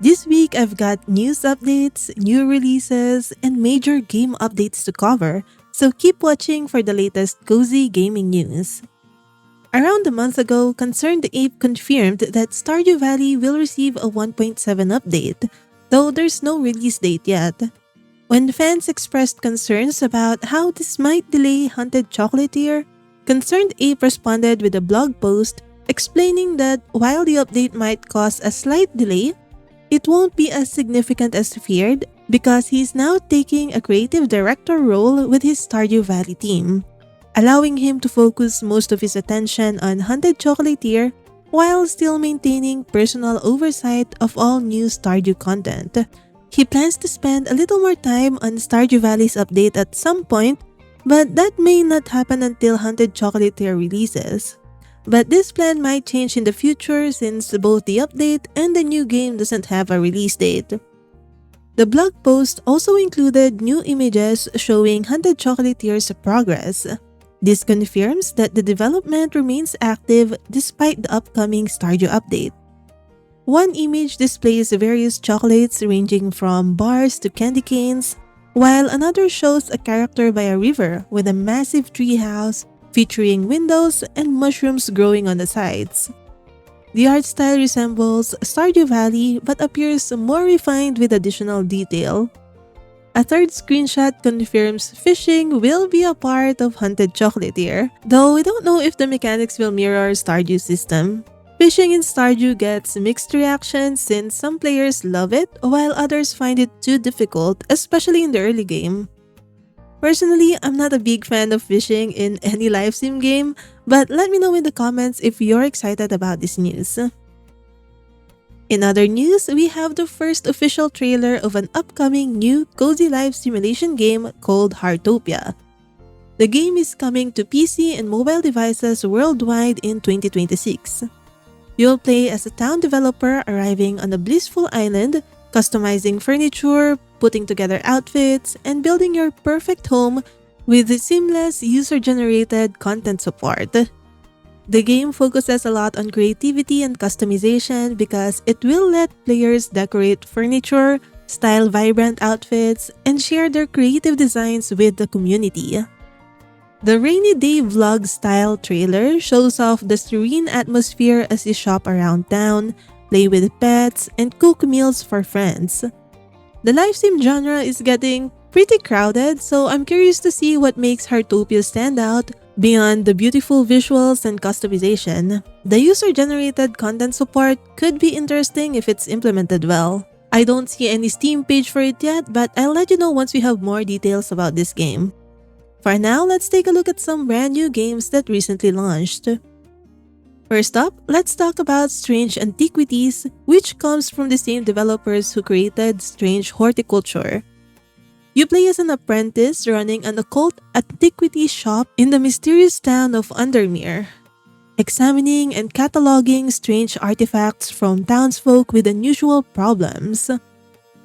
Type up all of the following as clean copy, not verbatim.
This week I've got news updates, new releases, and major game updates to cover, so keep watching for the latest cozy gaming news. Around a month ago, Concerned Ape confirmed that Stardew Valley will receive a 1.7 update, though there's no release date yet. When fans expressed concerns about how this might delay Haunted Chocolatier, Concerned Ape responded with a blog post explaining that while the update might cause a slight delay, it won't be as significant as feared because he's now taking a creative director role with his Stardew Valley team, allowing him to focus most of his attention on Haunted Chocolatier while still maintaining personal oversight of all new Stardew content. He plans to spend a little more time on Stardew Valley's update at some point, but that may not happen until Haunted Chocolatier releases. But this plan might change in the future since both the update and the new game doesn't have a release date. The blog post also included new images showing Haunted Chocolatier's progress. This confirms that the development remains active despite the upcoming Stardew update. One image displays various chocolates ranging from bars to candy canes, while another shows a character by a river with a massive treehouse featuring windows and mushrooms growing on the sides. The art style resembles Stardew Valley but appears more refined with additional detail. A third screenshot confirms fishing will be a part of Haunted Chocolatier, though we don't know if the mechanics will mirror Stardew's system. Fishing in Stardew gets mixed reactions since some players love it while others find it too difficult, especially in the early game. Personally, I'm not a big fan of fishing in any live sim game, but let me know in the comments if you're excited about this news. In other news, we have the first official trailer of an upcoming new cozy life simulation game called Heartopia. The game is coming to PC and mobile devices worldwide in 2026. You'll play as a town developer arriving on a blissful island, customizing furniture, putting together outfits, and building your perfect home with seamless user-generated content support. The game focuses a lot on creativity and customization because it will let players decorate furniture, style vibrant outfits, and share their creative designs with the community. The rainy day vlog-style trailer shows off the serene atmosphere as you shop around town, play with pets, and cook meals for friends. The live sim genre is getting pretty crowded, so I'm curious to see what makes Heartopia stand out beyond the beautiful visuals and customization. The user-generated content support could be interesting if it's implemented well. I don't see any Steam page for it yet, but I'll let you know once we have more details about this game. For now, let's take a look at some brand new games that recently launched. First up, let's talk about Strange Antiquities, which comes from the same developers who created Strange Horticulture. You play as an apprentice running an occult antiquity shop in the mysterious town of Undermere, examining and cataloging strange artifacts from townsfolk with unusual problems.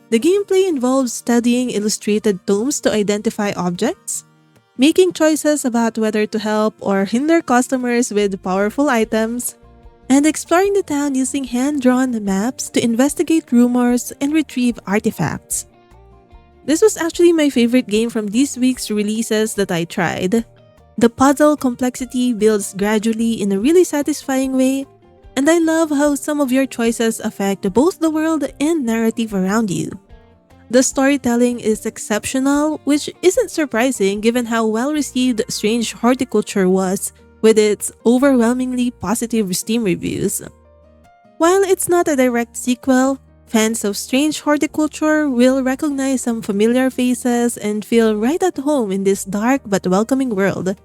The gameplay involves studying illustrated tomes to identify objects, making choices about whether to help or hinder customers with powerful items, and exploring the town using hand-drawn maps to investigate rumors and retrieve artifacts. This was actually my favorite game from this week's releases that I tried. The puzzle complexity builds gradually in a really satisfying way, and I love how some of your choices affect both the world and narrative around you. The storytelling is exceptional, which isn't surprising given how well-received Strange Horticulture was with its overwhelmingly positive Steam reviews. While it's not a direct sequel, fans of Strange Horticulture will recognize some familiar faces and feel right at home in this dark but welcoming world.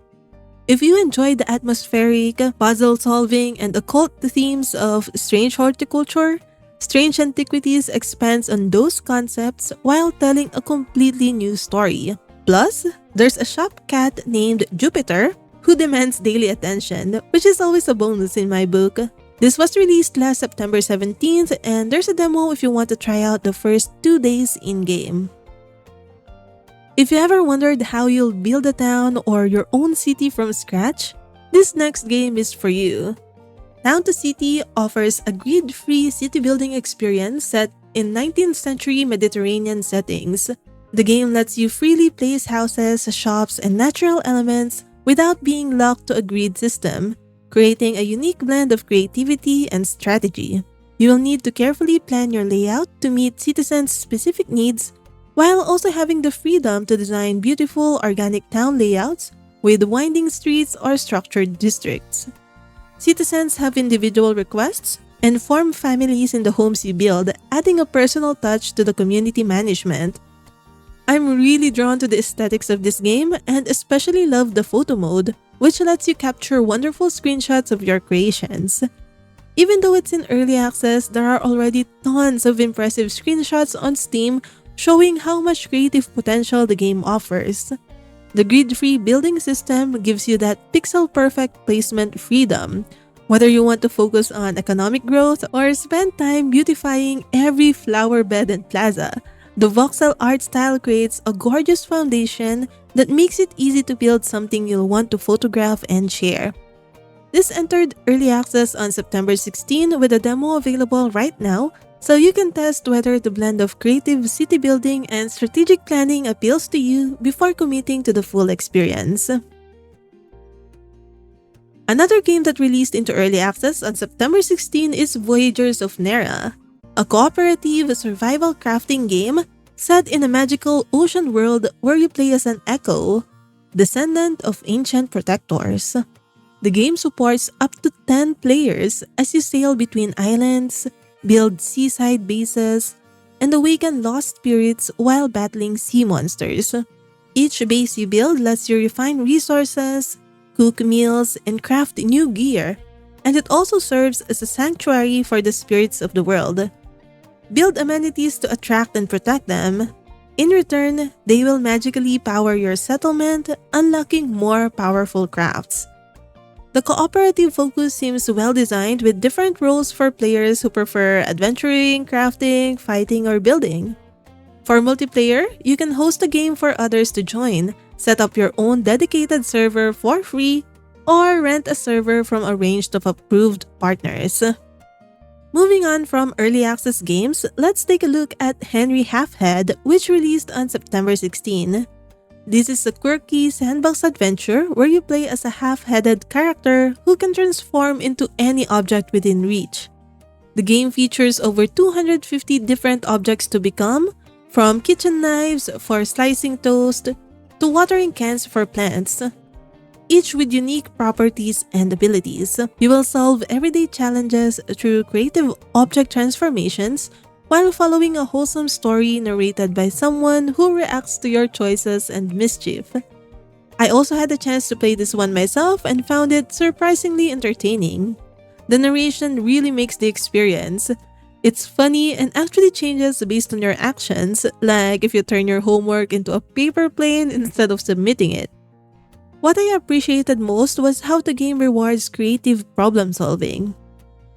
If you enjoyed the atmospheric, puzzle-solving, and occult themes of Strange Horticulture, Strange Antiquities expands on those concepts while telling a completely new story. Plus, there's a shop cat named Jupiter who demands daily attention, which is always a bonus in my book. This was released last September 17th, and there's a demo if you want to try out the first 2 days in-game. If you ever wondered how you'll build a town or your own city from scratch, this next game is for you. Town to City offers a grid-free city-building experience set in 19th century Mediterranean settings. The game lets you freely place houses, shops, and natural elements without being locked to a grid system, creating a unique blend of creativity and strategy. You will need to carefully plan your layout to meet citizens' specific needs, while also having the freedom to design beautiful organic town layouts with winding streets or structured districts. Citizens have individual requests and form families in the homes you build, adding a personal touch to the community management. I'm really drawn to the aesthetics of this game and especially love the photo mode, which lets you capture wonderful screenshots of your creations. Even though it's in early access, there are already tons of impressive screenshots on Steam showing how much creative potential the game offers. The grid-free building system gives you that pixel-perfect placement freedom, whether you want to focus on economic growth or spend time beautifying every flower bed and plaza. The voxel art style creates a gorgeous foundation that makes it easy to build something you'll want to photograph and share. This entered early access on September 16 with a demo available right now, so you can test whether the blend of creative city building and strategic planning appeals to you before committing to the full experience. Another game that released into early access on September 16 is Voyagers of Nera, a cooperative survival crafting game set in a magical ocean world where you play as an echo, descendant of ancient protectors. The game supports up to 10 players as you sail between islands, build seaside bases, and awaken lost spirits while battling sea monsters. Each base you build lets you refine resources, cook meals, and craft new gear, and it also serves as a sanctuary for the spirits of the world. Build amenities to attract and protect them. In return, they will magically power your settlement, unlocking more powerful crafts. The cooperative focus seems well designed with different roles for players who prefer adventuring, crafting, fighting, or building. For multiplayer, you can host a game for others to join, set up your own dedicated server for free, or rent a server from a range of approved partners. Moving on from early access games, let's take a look at Henry Halfhead, which released on September 16. This is a quirky sandbox adventure where you play as a half-headed character who can transform into any object within reach. The game features over 250 different objects to become, from kitchen knives for slicing toast to watering cans for plants, each with unique properties and abilities. You will solve everyday challenges through creative object transformations while following a wholesome story narrated by someone who reacts to your choices and mischief. I also had the chance to play this one myself and found it surprisingly entertaining. The narration really makes the experience. It's funny and actually changes based on your actions, like if you turn your homework into a paper plane instead of submitting it. What I appreciated most was how the game rewards creative problem solving.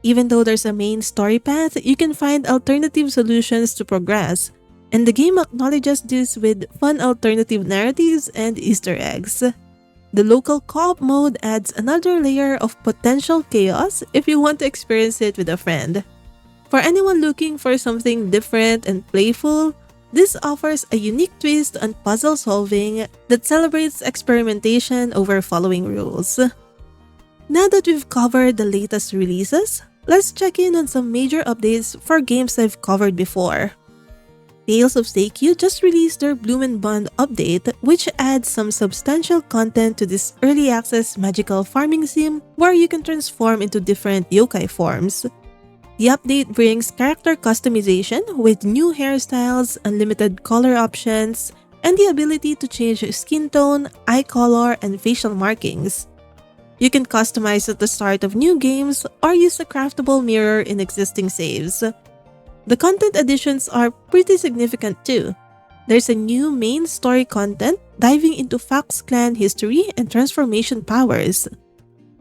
Even though there's a main story path, you can find alternative solutions to progress, and the game acknowledges this with fun alternative narratives and Easter eggs. The local co-op mode adds another layer of potential chaos if you want to experience it with a friend. For anyone looking for something different and playful, this offers a unique twist on puzzle solving that celebrates experimentation over following rules. Now that we've covered the latest releases, let's check in on some major updates for games I've covered before. Tales of Seikyu just released their Bloom and Bond update, which adds some substantial content to this early access magical farming sim where you can transform into different yokai forms. The update brings character customization with new hairstyles, unlimited color options, and the ability to change skin tone, eye color, and facial markings. You can customize at the start of new games or use a craftable mirror in existing saves. The content additions are pretty significant too. There's a new main story content diving into Fox clan history and transformation powers.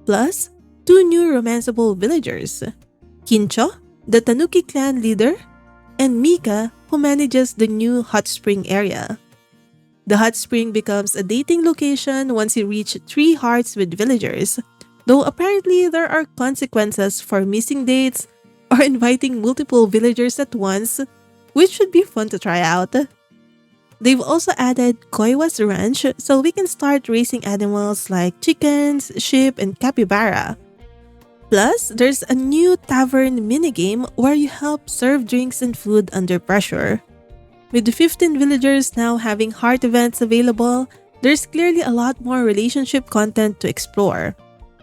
Plus, 2 new romanceable villagers, Kincho, the Tanuki clan leader, and Mika, who manages the new hot spring area. The hot spring becomes a dating location once you reach 3 hearts with villagers, Though apparently there are consequences for missing dates or inviting multiple villagers at once, which should be fun to try out. They've also added Koiwa's Ranch so we can start raising animals like chickens, sheep, and capybara. Plus, there's a new tavern minigame where you help serve drinks and food under pressure. With the 15 villagers now having heart events available, there's clearly a lot more relationship content to explore.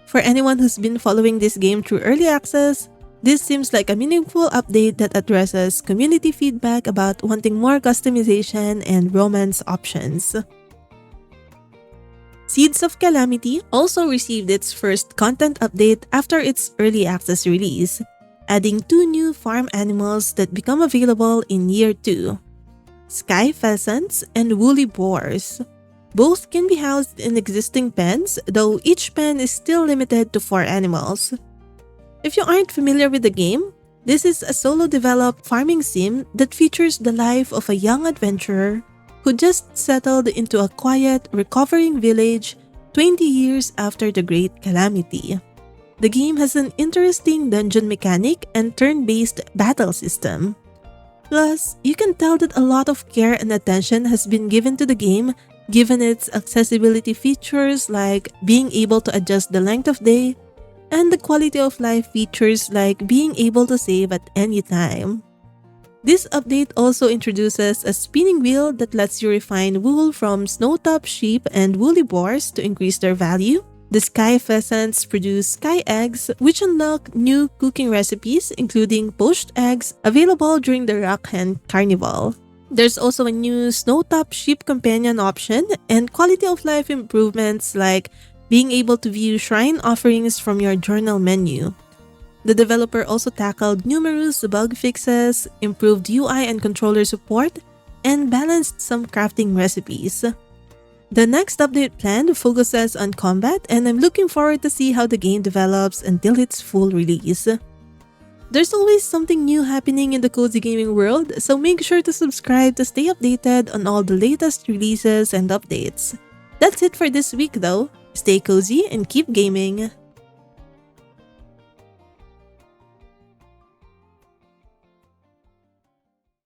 For anyone who's been following this game through early access, this seems like a meaningful update that addresses community feedback about wanting more customization and romance options. Seeds of Calamity also received its first content update after its early access release, adding 2 new farm animals that become available in Year 2. Sky pheasants and woolly boars. Both can be housed in existing pens, though each pen is still limited to 4 animals. If you aren't familiar with the game, this is a solo-developed farming sim that features the life of a young adventurer who just settled into a quiet, recovering village 20 years after the Great Calamity. The game has an interesting dungeon mechanic and turn-based battle system. Plus, you can tell that a lot of care and attention has been given to the game given its accessibility features like being able to adjust the length of day and the quality of life features like being able to save at any time. This update also introduces a spinning wheel that lets you refine wool from snow-top sheep and woolly boars to increase their value. The sky pheasants produce sky eggs, which unlock new cooking recipes, including poached eggs available during the Rock Hen Carnival. There's also a new snow-top sheep companion option and quality of life improvements like being able to view shrine offerings from your journal menu. The developer also tackled numerous bug fixes, improved UI and controller support, and balanced some crafting recipes. The next update planned focuses on combat, and I'm looking forward to see how the game develops until its full release. There's always something new happening in the cozy gaming world, so make sure to subscribe to stay updated on all the latest releases and updates. That's it for this week though. Stay cozy and keep gaming!